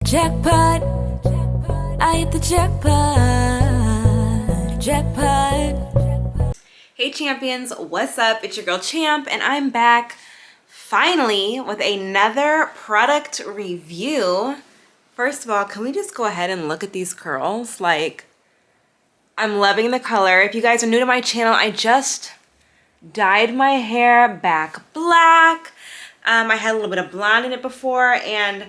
Jackpot, I hit the jackpot, jackpot. Hey champions, what's up? It's your girl Champ and I'm back finally with another product review. First of all, can we just go ahead and look at these curls? Like, I'm loving the color. If you guys are new to my channel, I just dyed my hair back black. I had a little bit of blonde in it before, and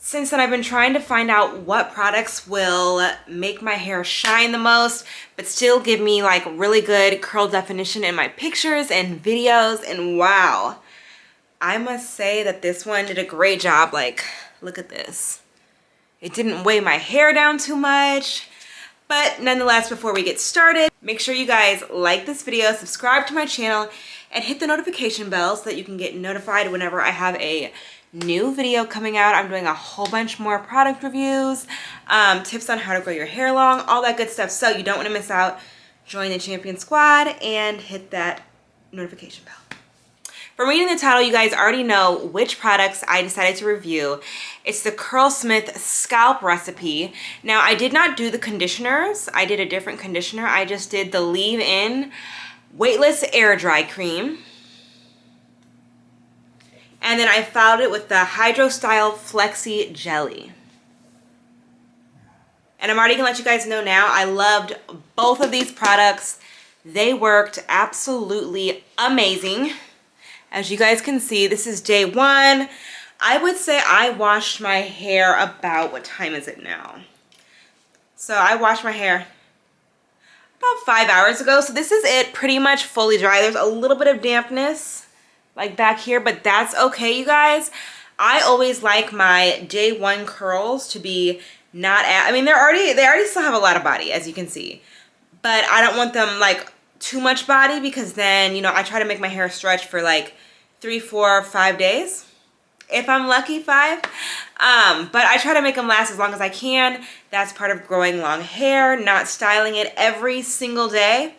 since then I've been trying to find out what products will make my hair shine the most, but still give me like really good curl definition in my pictures and videos. And wow, I must say that this one did a great job. Like, look at this. It didn't weigh my hair down too much. But nonetheless, before we get started, make sure you guys like this video, subscribe to my channel, and hit the notification bell so that you can get notified whenever I have a new video coming out. I'm doing a whole bunch more product reviews, tips on how to grow your hair long, all that good stuff. So you don't want to miss out. Join the champion squad and hit that notification bell. From reading the title, you guys already know which products I decided to review. It's the Curlsmith Scalp recipe. Now, I did not do the conditioners. I did a different conditioner. I just did the leave-in weightless air dry cream. And then I followed it with the Hydro Style Flexi Jelly. And I'm already gonna let you guys know now, I loved both of these products. They worked absolutely amazing. As you guys can see, this is day one. I would say I washed my hair about, what time is it now? So I washed my hair about 5 hours ago. So this is it, pretty much fully dry. There's a little bit of dampness like back here, but that's okay, you guys. I always like my day one curls to be not at, I mean, they already still have a lot of body, as you can see, but I don't want them like too much body, because then, you know, I try to make my hair stretch for like 3, 4, 5 days. If I'm lucky, 5. But I try to make them last as long as I can. That's part of growing long hair, not styling it every single day.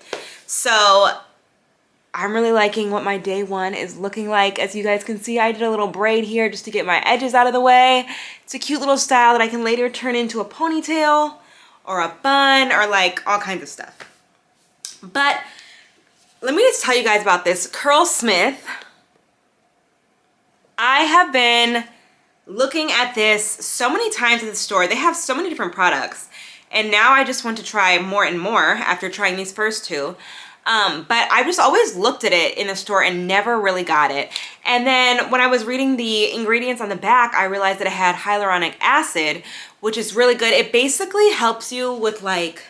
So I'm really liking what my day one is looking like. As you guys can see, I did a little braid here just to get my edges out of the way. It's a cute little style that I can later turn into a ponytail or a bun or like all kinds of stuff. But let me just tell you guys about this Curlsmith. I have been looking at this so many times at the store. They have so many different products, and now I just want to try more and more after trying these first two. But I just always looked at it in the store and never really got it. And then when I was reading the ingredients on the back, I realized that it had hyaluronic acid, which is really good. It basically helps you with like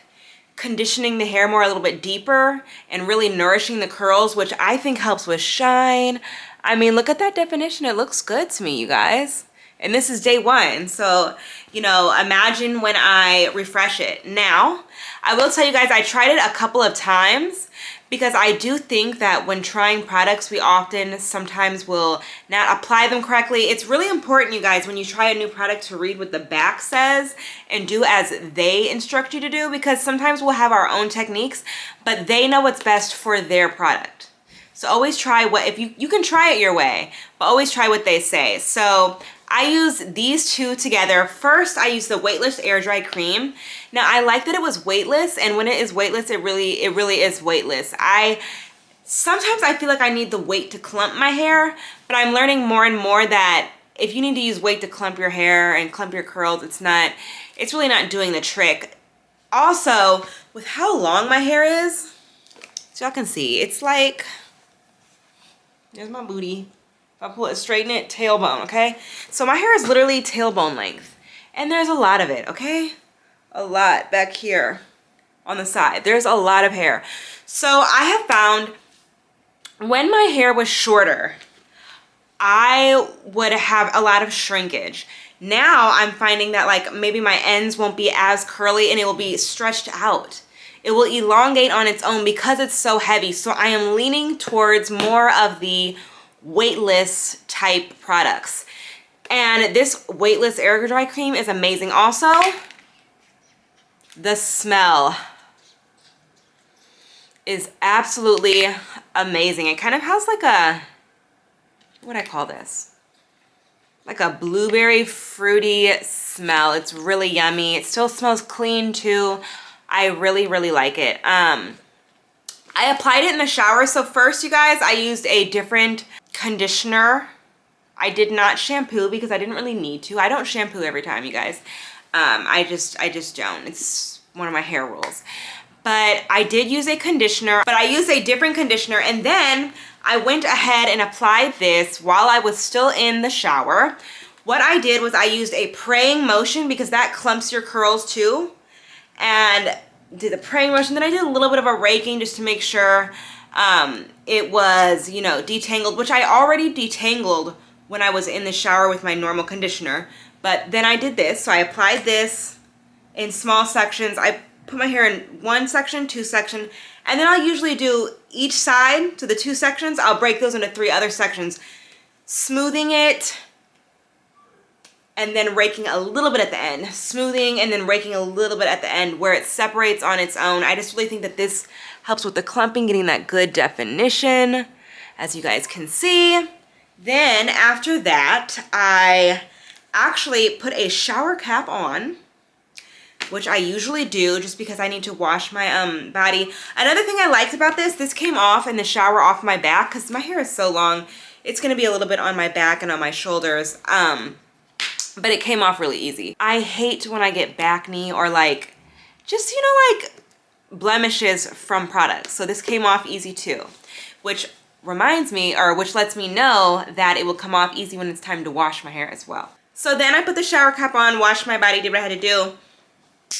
conditioning the hair more, a little bit deeper, and really nourishing the curls, which I think helps with shine. I mean, look at that definition. It looks good to me, you guys. And this is day one. So, you know, imagine when I refresh it. Now, I will tell you guys, I tried it a couple of times because I do think that when trying products, we often sometimes will not apply them correctly. It's really important, you guys, when you try a new product to read what the back says and do as they instruct you to do, because sometimes we'll have our own techniques, but they know what's best for their product. So always try what, if you can try it your way, but always try what they say. So I use these two together. First, I use the weightless air dry cream. Now, I like that it was weightless, and when it is weightless, it really is weightless. Sometimes I feel like I need the weight to clump my hair, but I'm learning more and more that if you need to use weight to clump your hair and clump your curls, it's really not doing the trick. Also, with how long my hair is, so y'all can see, it's like, there's my booty. If I pull it, straighten it, tailbone, okay? So my hair is literally tailbone length. And there's a lot of it, okay? A lot back here on the side. There's a lot of hair. So I have found when my hair was shorter, I would have a lot of shrinkage. Now I'm finding that like maybe my ends won't be as curly and it will be stretched out. It will elongate on its own because it's so heavy. So I am leaning towards more of the weightless type products. And this weightless air dry cream is amazing. Also, the smell is absolutely amazing. It kind of has like a, what do I call this? like a blueberry fruity smell. It's really yummy. It still smells clean too. I really, really like it. I applied it in the shower. So first, you guys, I used a different conditioner. I did not shampoo because I didn't really need to. I don't shampoo every time, you guys. I just don't. It's one of my hair rules. But I did use a conditioner, but I used a different conditioner, and then I went ahead and applied this while I was still in the shower. What I did was I used a praying motion because that clumps your curls too. And did the praying motion. Then I did a little bit of a raking just to make sure it was, you know, detangled, which I already detangled when I was in the shower with my normal conditioner. But then I did this. So I applied this in small sections. I put my hair in one section, two section, and then I'll usually do each side to the two sections. I'll break those into 3 other sections, smoothing it and then raking a little bit at the end, smoothing and then raking a little bit at the end where it separates on its own. I just really think that this helps with the clumping, getting that good definition, as you guys can see. Then after that, I actually put a shower cap on, which I usually do just because I need to wash my body. Another thing I liked about this came off in the shower off my back because my hair is so long. It's gonna be a little bit on my back and on my shoulders. But it came off really easy. I hate when I get acne or like, just, you know, like blemishes from products. So this came off easy too, which reminds me, or which lets me know that it will come off easy when it's time to wash my hair as well. So then I put the shower cap on, washed my body, did what I had to do,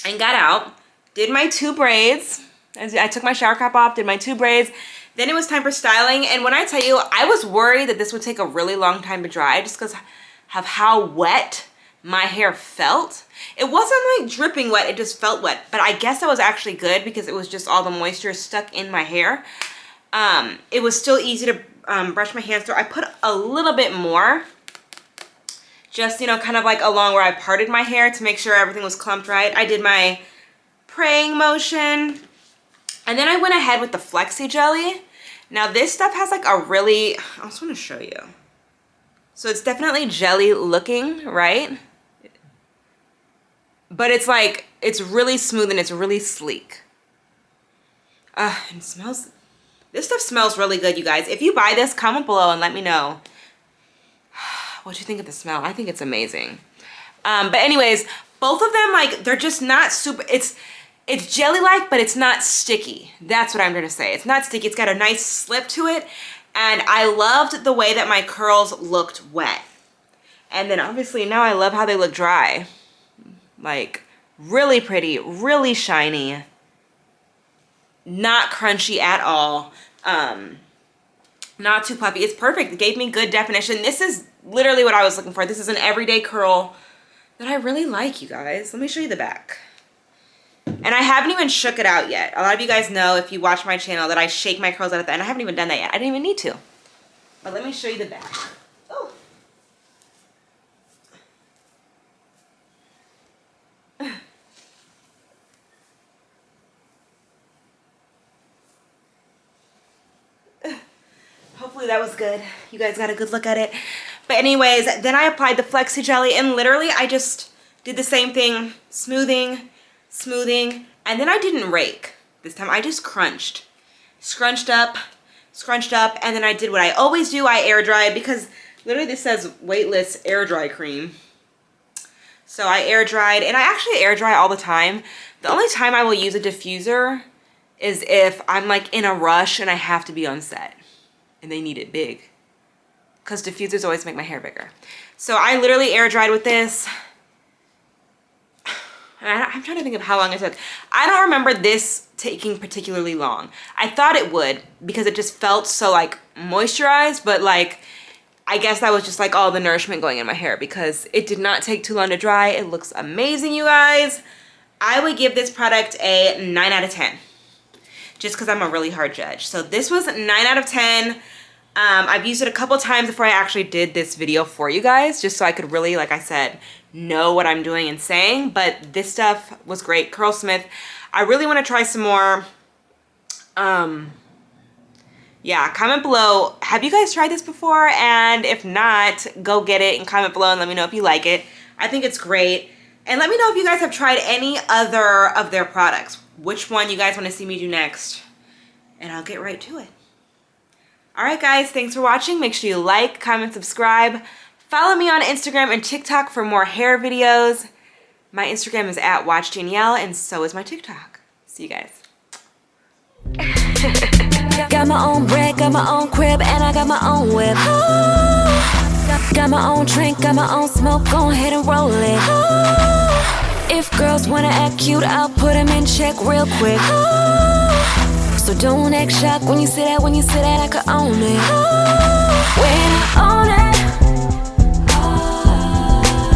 and got out, did my 2 braids. I took my shower cap off, did my 2 braids. Then it was time for styling. And when I tell you, I was worried that this would take a really long time to dry just because of how wet my hair felt. It wasn't like dripping wet, it just felt wet. But I guess that was actually good because it was just all the moisture stuck in my hair. It was still easy to brush my hands through. I put a little bit more, just, you know, kind of like along where I parted my hair to make sure everything was clumped right. I did my praying motion. And then I went ahead with the Flexi jelly. Now this stuff has like a really, I just want to show you. So it's definitely jelly looking, right? But it's like, it's really smooth and it's really sleek. And it smells, this stuff smells really good, you guys. If you buy this, comment below and let me know what you think of the smell. I think it's amazing. But anyways, both of them, like, they're just not super, it's jelly-like, but it's not sticky. That's what I'm trying to say. It's not sticky. It's got a nice slip to it. And I loved the way that my curls looked wet. And then obviously now I love how they look dry. Like, really pretty, really shiny, not crunchy at all, not too puffy. It's perfect. It gave me good definition. This is literally what I was looking for. This is an everyday curl that I really like, you guys. Let me show you the back. And I haven't even shook it out yet. A lot of you guys know, if you watch my channel, that I shake my curls out at the end. I haven't even done that yet. I didn't even need to. But let me show you the back. Oh. Hopefully that was good. You guys got a good look at it. But anyways, then I applied the Flexi jelly, and literally I just did the same thing, smoothing, and then I didn't rake this time. I just crunched, scrunched up, and then I did what I always do. I air dried because literally this says weightless air dry cream. So I air dried, and I actually air dry all the time. The only time I will use a diffuser is if I'm like in a rush and I have to be on set and they need it big, because diffusers always make my hair bigger. So I literally air dried with this. I'm trying to think of how long it took. I don't remember this taking particularly long. I thought it would because it just felt so like moisturized, but like, I guess that was just like all the nourishment going in my hair because it did not take too long to dry. It looks amazing, you guys. I would give this product a 9 out of 10 just because I'm a really hard judge. So this was 9 out of 10. I've used it a couple times before I actually did this video for you guys, just so I could really, like I said, know what I'm doing and saying. But this stuff was great. Curlsmith. I really want to try some more Yeah, comment below, have you guys tried this before? And if not, go get it and comment below and let me know if you like it. I think it's great. And let me know if you guys have tried any other of their products. Which one you guys want to see me do next. And I'll get right to it. Alright guys, thanks for watching. Make sure you like, comment, subscribe. Follow me on Instagram and TikTok for more hair videos. My Instagram is @watchdanielle and so is my TikTok. See you guys. Got my own bread, got my own crib, and I got my own whip. Got my own drink, got my own smoke, go ahead and roll it. If girls wanna act cute, I'll put them in check real quick. So don't act shocked when you say that, I could own it. When I own it.